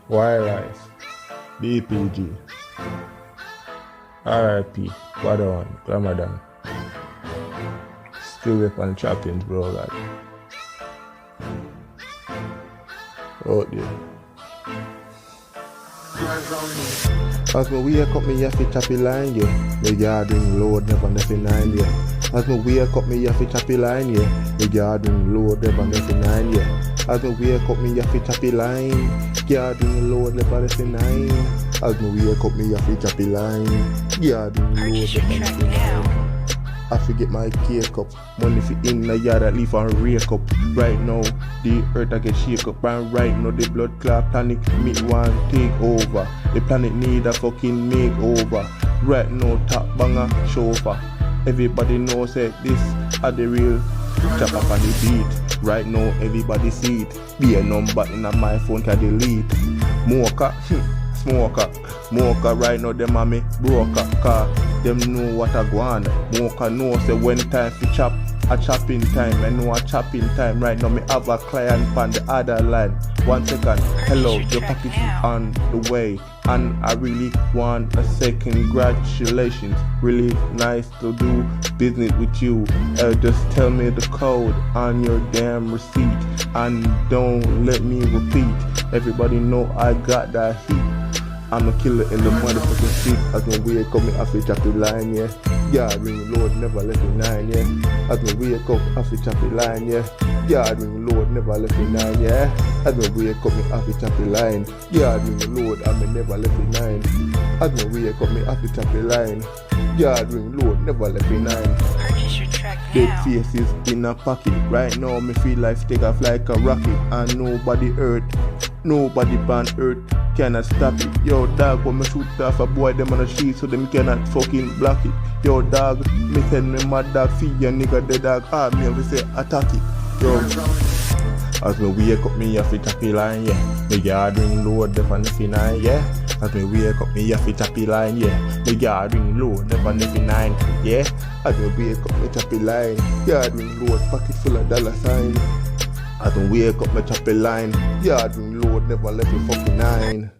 Wildlife, BPG, RIP, Padawan, Ramadan. Still up on champions, bro, God. Out there. As me wake up, me have to choppy line, yeah. Me garden load, never nothing 9, yeah. As me wake up, me have to choppy line, yeah. Me garden load, never nothing 9, yeah. As me wake up, me have to choppy line. Garden load, never nothing 9. As me wake up, me have to choppy line. Garden load, never nothing 9. I forget my cake up. Money fi in the yard at leave and rake up. Right now, the earth I get shake up. And right now, the blood clot panic me want take over. The planet need a fucking makeover. Right now, top banger chauffeur. Everybody knows that this are the real chop up on the beat. Right now, everybody see it. Be a number in my phone can delete. Mocha, smoker right now them a me broker car. Them know what I go on. Mocha know say when time to chop, a chopping time. I know a chopping time. Right now me have a client on the other line. 1 second, hello, your package is on the way. And I really want a second. Congratulations, really nice to do business with you. Just tell me the code on your damn receipt. And don't let me repeat. Everybody know I got that heat. I'm a killer in the motherfucking street. As me wake up, me have to chop the line, yeah. Yeah, ring load, never left me 9, yeah. As me wake up, have to chop the line, yeah. Yeah, ring load, never left me 9, yeah. As me wake up, me have to chop the line. Yeah, ring load, and me never left me 9. As me wake up, me have to chop the line. Yeah, ring load, never left me 9. Purchase your track Big now. faces in a pocket. Right now, me feel life take off like a rocket. And nobody hurt, nobody ban earth cannot stop it. Yo dog, when me shoot off a boy them on the street so them cannot fucking block it. Yo dog, me send me mad dog feed your nigga the dog. Me we say attack it. Yo, as me wake up, me have to choppy line, yeah. Me yard ring load, never nothing 9, yeah. As me wake up, me have to choppy line, yeah. Me yard ring load, never nothing 9, yeah. As me wake up, me choppy line. Yard ring load, pocket full of dollar sign. As me wake up, me choppy line. Yard ring load, never left me fucking 9.